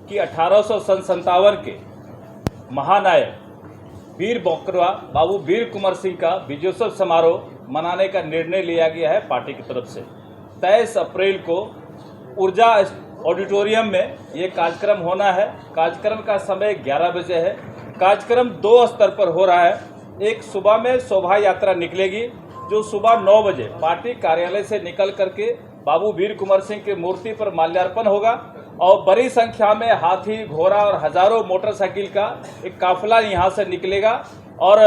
कि 1857 के महानायक वीर बौकरवा बाबू वीर कुंवर सिंह का विजयोत्सव समारोह मनाने का निर्णय लिया गया है पार्टी की तरफ से। 23 अप्रैल को ऊर्जा ऑडिटोरियम में ये कार्यक्रम होना है। कार्यक्रम का समय 11 बजे है। कार्यक्रम 2 स्तर पर हो रहा है। एक सुबह में शोभा यात्रा निकलेगी जो सुबह 9 बजे पार्टी कार्यालय से निकल करके बाबू वीर कुंवर सिंह की मूर्ति पर माल्यार्पण होगा और बड़ी संख्या में हाथी, घोड़ा और हजारों मोटरसाइकिल का एक काफिला यहाँ से निकलेगा और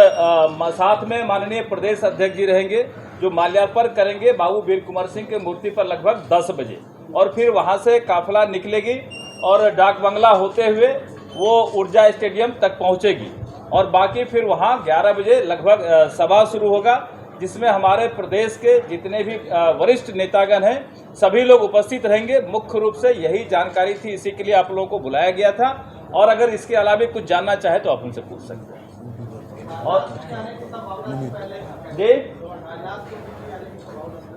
साथ में माननीय प्रदेश अध्यक्ष जी रहेंगे जो माल्यार्पण करेंगे बाबू वीर कुंवर सिंह की मूर्ति पर लगभग 10 बजे और फिर वहाँ से काफिला निकलेगी और डाक बंगला होते हुए वो ऊर्जा स्टेडियम तक पहुँचेगी और बाकी फिर वहाँ 11 बजे लगभग सभा शुरू होगा जिसमें हमारे प्रदेश के जितने भी वरिष्ठ नेतागण हैं सभी लोग उपस्थित रहेंगे। मुख्य रूप से यही जानकारी थी, इसी के लिए आप लोगों को बुलाया गया था और अगर इसके अलावा कुछ जानना चाहे तो आप उनसे पूछ सकते हैं। और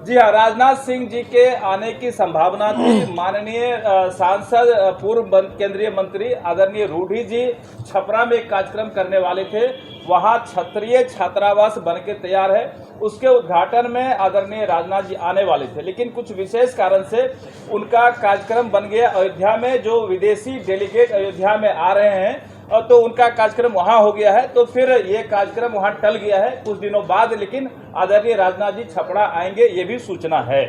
जी हाँ, राजनाथ सिंह जी के आने की संभावना थी। माननीय सांसद पूर्व केंद्रीय मंत्री आदरणीय रूडी जी छपरा में एक कार्यक्रम करने वाले थे। वहाँ क्षत्रिय छात्रावास बन के तैयार है, उसके उद्घाटन में आदरणीय राजनाथ जी आने वाले थे, लेकिन कुछ विशेष कारण से उनका कार्यक्रम बन गया अयोध्या में। जो विदेशी डेलीगेट अयोध्या में आ रहे हैं तो उनका कार्यक्रम वहाँ हो गया है, तो फिर ये कार्यक्रम वहाँ टल गया है कुछ दिनों बाद, लेकिन आदरणीय राजनाथ जी छपरा आएंगे ये भी सूचना है।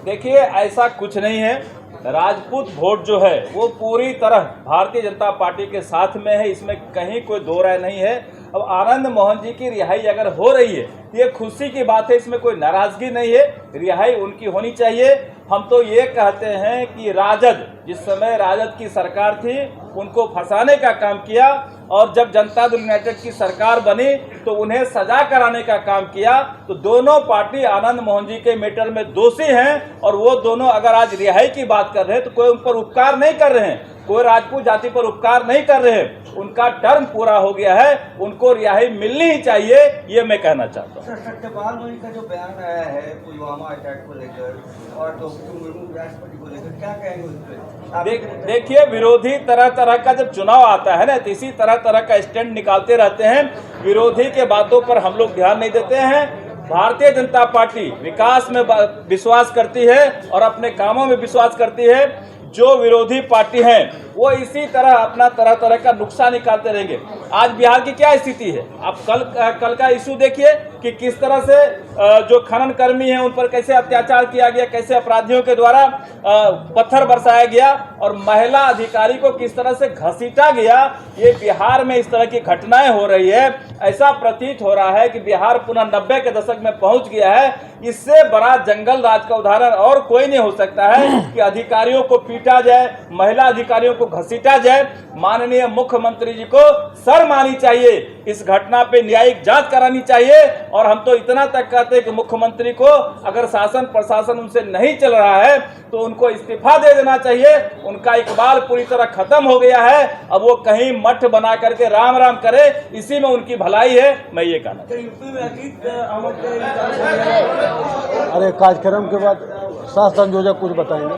देखिए, ऐसा कुछ नहीं है। राजपूत वोट जो है वो पूरी तरह भारतीय जनता पार्टी के साथ में है, इसमें कहीं कोई दो राय नहीं है। अब आनंद मोहन जी की रिहाई अगर हो रही है ये खुशी की बात है, इसमें कोई नाराजगी नहीं है, रिहाई उनकी होनी चाहिए। हम तो ये कहते हैं कि राजद, जिस समय राजद की सरकार थी उनको फंसाने का काम किया और जब जनता दल यूनाइटेड की सरकार बनी तो उन्हें सजा कराने का काम किया। तो दोनों पार्टी आनंद मोहन जी के मैटर में दोषी हैं और वो दोनों अगर आज रिहाई की बात कर रहे हैं तो कोई उन पर उपकार नहीं कर रहे हैं, कोई राजपूत जाति पर उपकार नहीं कर रहे हैं। उनका टर्म पूरा हो गया है, उनको रिहाई मिलनी ही चाहिए, ये मैं कहना चाहता हूँ। सत्यपाल मलिक का जो बयान आया है पुलवामा अटैक को लेकर और द्रौपदी मुर्मू राष्ट्रपति को लेकर, क्या कहेंगे उस पर? देखिए, विरोधी तरह तरह का जब चुनाव आता है ना तो इसी तरह तरह का स्टैंड निकालते रहते हैं। विरोधी के बातों पर हम लोग ध्यान नहीं देते हैं। भारतीय जनता पार्टी विकास में विश्वास करती है और अपने कामों में विश्वास करती है। जो विरोधी पार्टी हैं वो इसी तरह अपना तरह तरह का नुक्सा निकालते रहेंगे। आज बिहार की क्या स्थिति है, आप कल का इशू देखिए कि किस तरह से जो खनन कर्मी हैं उन पर कैसे अत्याचार किया गया, कैसे अपराधियों के द्वारा पत्थर बरसाया गया और महिला अधिकारी को किस तरह से घसीटा गया। ये बिहार में इस तरह की घटनाएं हो रही है। ऐसा प्रतीत हो रहा है कि बिहार पुनः 90 के दशक में पहुंच गया है। इससे बड़ा जंगल राज का उदाहरण और कोई नहीं हो सकता है कि अधिकारियों को पीटा जाए, महिला अधिकारियों को घसीटा जाए। माननीय मुख्यमंत्री जी को शर्म आनी चाहिए, इस घटना पे न्यायिक जांच करानी चाहिए। और हम तो इतना तक कहते हैं कि मुख्यमंत्री को अगर शासन प्रशासन उनसे नहीं चल रहा है तो उनको इस्तीफा दे देना चाहिए। उनका इकबाल पूरी तरह खत्म हो गया है। अब वो कहीं मठ बना करके राम राम करे, इसी में उनकी भलाई है, मैं ये कहना। अरे कार्यक्रम के बाद शासन योजना कुछ बताएंगे।